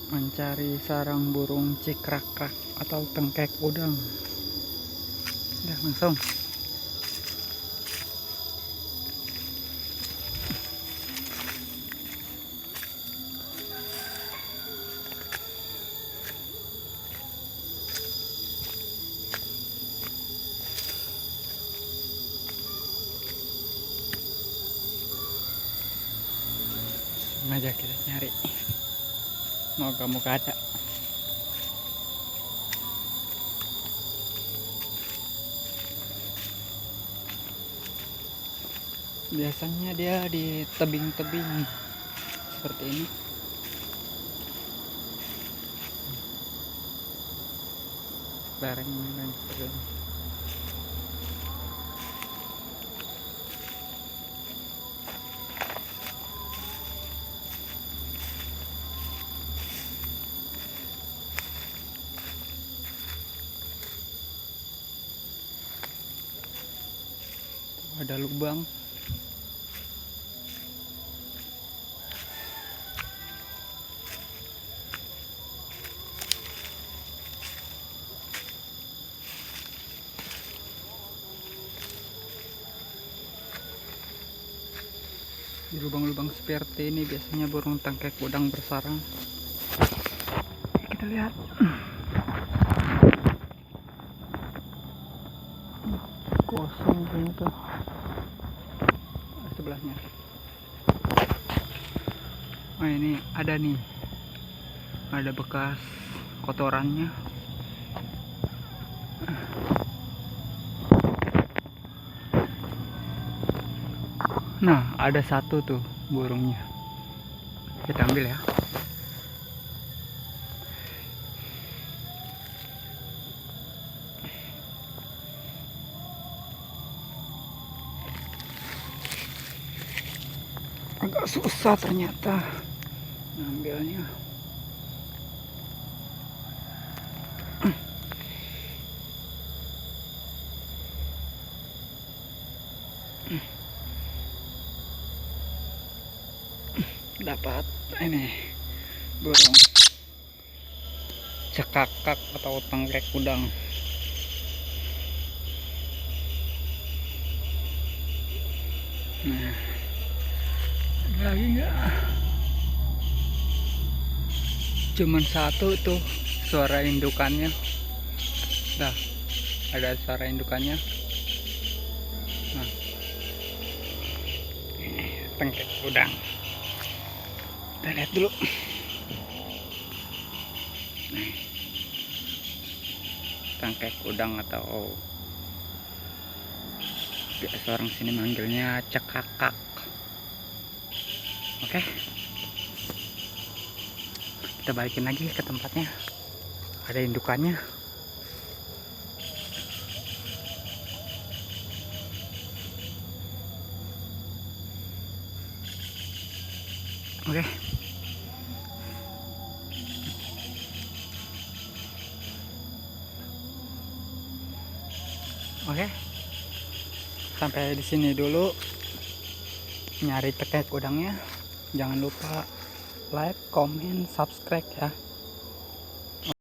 mencari sarang burung cikrak-krak atau tengkek udang. Udah langsung. Sengaja kita nyari, moga-moga ada. Biasanya dia di tebing-tebing seperti ini. Lereng seperti ini. Ada lubang. Di lubang-lubang seperti ini biasanya burung tengkek udang bersarang. Kita lihat. Kosong gitu. Sebelahnya. Oh, ini ada nih. Ada bekas kotorannya. Nah, ada satu tuh burungnya. Kita ambil ya. Agak susah ternyata ngambilnya. Dapat ini burung cekakak atau tengkek udang. Nah, ada lagi nggak? Cuman satu tuh suara indukannya. Nah, ada suara indukannya. Nah, ini tengkek udang. Kita lihat dulu. Nih, tengkek udang atau biasa orang sini manggilnya cekakak. Oke, kita balikin lagi ke tempatnya. Ada indukannya. Oke. Oke. Sampai di sini dulu nyari tengkek udangnya. Jangan lupa like, comment, subscribe ya.